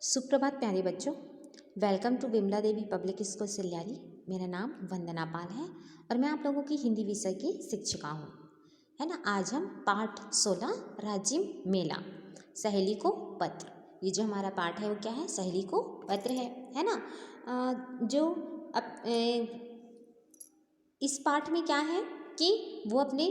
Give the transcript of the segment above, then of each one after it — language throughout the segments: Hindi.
सुप्रभात प्यारे बच्चों, welcome to Vimla Devi public school Silyari. मेरा नाम वंदना पाल है और मैं आप लोगों की हिंदी विषय की शिक्षिका हूँ, है ना। आज हम पाठ 16 राजिम मेला सहेली को पत्र, ये जो हमारा पाठ है वो क्या है, सहेली को पत्र है ना। जो इस पाठ में क्या है कि वो अपने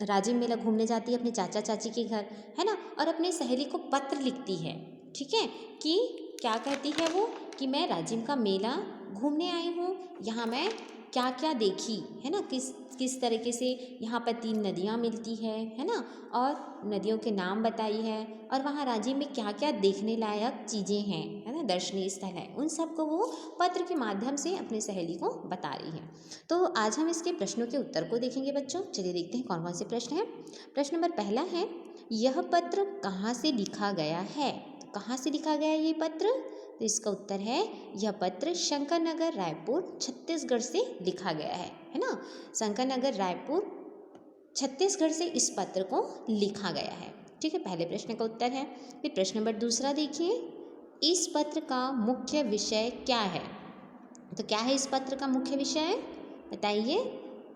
राजिम मेला घूमने जाती है अपने चाचा चाची के घर, है ना, और अपने सहेली को पत्र लिखती है। ठीक है, कि क्या कहती है वो कि मैं राजिम का मेला घूमने आई हूँ, यहाँ मैं क्या क्या देखी, है ना, किस किस तरीके से यहाँ पर 3 नदियाँ मिलती है ना, और नदियों के नाम बताई है, और वहाँ राजिम में क्या क्या देखने लायक चीज़ें हैं, है ना, दर्शनीय स्थल है, उन सब को वो पत्र के माध्यम से अपनी सहेली को बता रही है। तो आज हम इसके प्रश्नों के उत्तर को देखेंगे बच्चों। चलिए देखते हैं कौन कौन से प्रश्न हैं। प्रश्न नंबर पहला है, यह पत्र कहाँ से लिखा गया है। कहाँ से लिखा गया है ये पत्र, तो इसका उत्तर है यह पत्र शंकर नगर रायपुर छत्तीसगढ़ से लिखा गया है ना। शंकर नगर रायपुर छत्तीसगढ़ से इस पत्र को लिखा गया है। ठीक है, पहले प्रश्न का उत्तर है। फिर प्रश्न नंबर दूसरा देखिए, इस पत्र का मुख्य विषय क्या है। तो क्या है इस पत्र का मुख्य विषय, बताइए।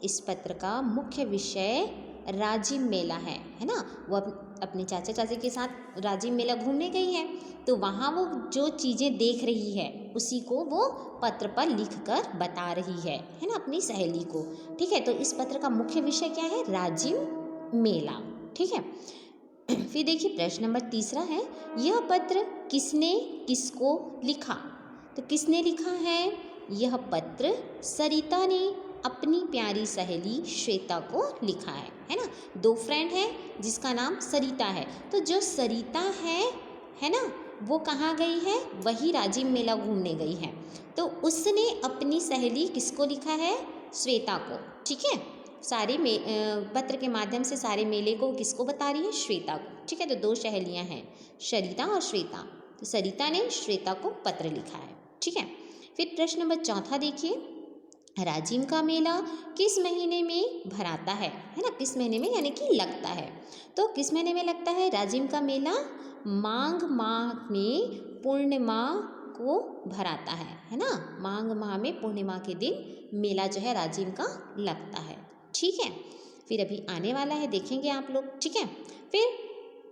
इस पत्र का मुख्य विषय राजिम मेला है ना। वो अपने चाचा चाची के साथ राजिम मेला घूमने गई है, तो वहाँ वो जो चीज़ें देख रही है उसी को वो पत्र पर लिखकर बता रही है ना, अपनी सहेली को। ठीक है, तो इस पत्र का मुख्य विषय क्या है, राजिम मेला। ठीक है, फिर देखिए प्रश्न नंबर तीसरा है, यह पत्र किसने किसको लिखा। तो किसने लिखा है, यह पत्र सरिता ने अपनी प्यारी सहेली श्वेता को लिखा है ना। 2 फ्रेंड है जिसका नाम सरिता है, तो जो सरिता है ना, वो कहाँ गई है, वही राजिम मेला घूमने गई है, तो उसने अपनी सहेली किसको लिखा है, श्वेता को। ठीक है, सारे पत्र के माध्यम से सारे मेले को किसको बता रही है, श्वेता को। ठीक है, तो 2 सहेलियाँ हैं, सरिता और श्वेता, तो सरिता ने श्वेता को पत्र लिखा है। ठीक है, फिर प्रश्न नंबर चौथा देखिए, राजिम का मेला किस महीने में भराता है ना, किस महीने में यानी कि लगता है। तो किस महीने में लगता है राजिम का मेला, माघ माह में पूर्णिमा को भराता है ना। माघ माह में पूर्णिमा के दिन मेला जो है राजिम का लगता है। ठीक है, फिर अभी आने वाला है, देखेंगे आप लोग। ठीक है, फिर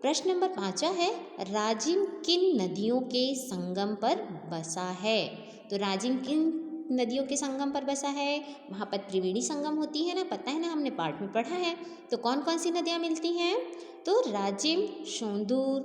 प्रश्न नंबर 5 है, राजिम किन नदियों के संगम पर बसा है। तो राजिम किन नदियों के संगम पर बसा है, वहाँ पर त्रिवेणी संगम होती है ना, पता है ना, हमने पाठ में पढ़ा है। तो कौन कौन सी नदियाँ मिलती हैं, तो राजिम, सोंदूर,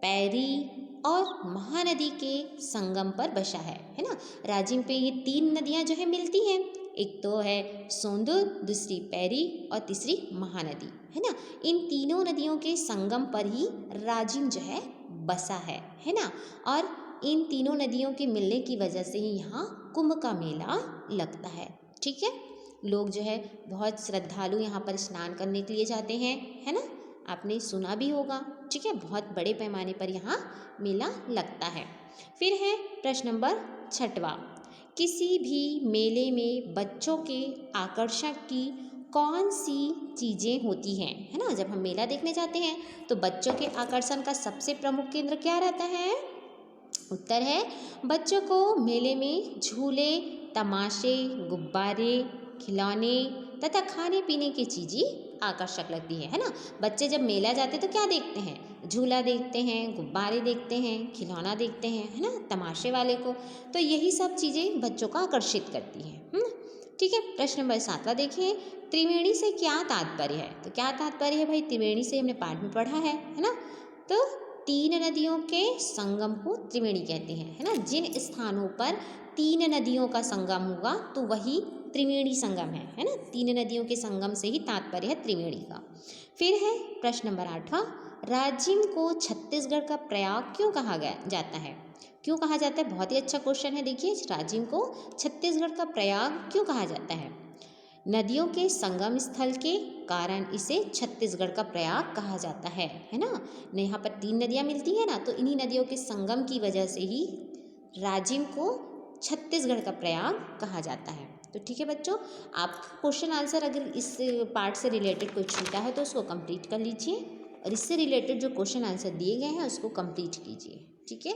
पैरी और महानदी के संगम पर बसा है ना। राजिम पे ये 3 नदियाँ जो है मिलती हैं, एक तो है सोंदूर, दूसरी पैरी और तीसरी महानदी, है ना। इन तीनों नदियों के संगम पर ही राजिम जो है बसा है ना। और इन तीनों नदियों के मिलने की वजह से ही यहाँ कुंभ का मेला लगता है। ठीक है, लोग जो है बहुत श्रद्धालु यहाँ पर स्नान करने के लिए जाते हैं, है ना, आपने सुना भी होगा। ठीक है, बहुत बड़े पैमाने पर यहाँ मेला लगता है। फिर है प्रश्न नंबर 6वां, किसी भी मेले में बच्चों के आकर्षण की कौन सी चीज़ें होती हैं, है ना। जब हम मेला देखने जाते हैं तो बच्चों के आकर्षण का सबसे प्रमुख केंद्र क्या रहता है, उत्तर है बच्चों को मेले में झूले, तमाशे, गुब्बारे, खिलौने तथा खाने पीने की चीज़ें आकर्षक लगती है ना। बच्चे जब मेला जाते तो क्या देखते हैं, झूला देखते हैं, गुब्बारे देखते हैं, खिलौना देखते हैं, है ना, तमाशे वाले को। तो यही सब चीज़ें बच्चों को आकर्षित करती हैं। ठीक है, प्रश्न नंबर 7 देखिए, त्रिवेणी से क्या तात्पर्य है। तो क्या तात्पर्य है भाई, त्रिवेणी से हमने पाठ में पढ़ा है ना। तो 3 नदियों के संगम को त्रिवेणी कहते हैं, है ना। जिन स्थानों पर 3 नदियों का संगम होगा तो वही त्रिवेणी संगम है ना। 3 नदियों के संगम से ही तात्पर्य है त्रिवेणी का। फिर है प्रश्न नंबर 8वां, राजिम को छत्तीसगढ़ का प्रयाग क्यों कहा जाता है। क्यों कहा जाता है, बहुत ही अच्छा क्वेश्चन है। देखिए, राजिम को छत्तीसगढ़ का प्रयाग क्यों कहा जाता है, नदियों के संगम स्थल के कारण इसे छत्तीसगढ़ का प्रयाग कहा जाता है ना। यहाँ पर 3 नदियाँ मिलती है ना, तो इन्हीं नदियों के संगम की वजह से ही राजिम को छत्तीसगढ़ का प्रयाग कहा जाता है। तो ठीक है बच्चों, आप क्वेश्चन आंसर अगर इस पार्ट से रिलेटेड कोई छूटा है तो उसको कंप्लीट कर लीजिए, और इससे रिलेटेड जो क्वेश्चन आंसर दिए गए हैं उसको कंप्लीट कीजिए। ठीक है।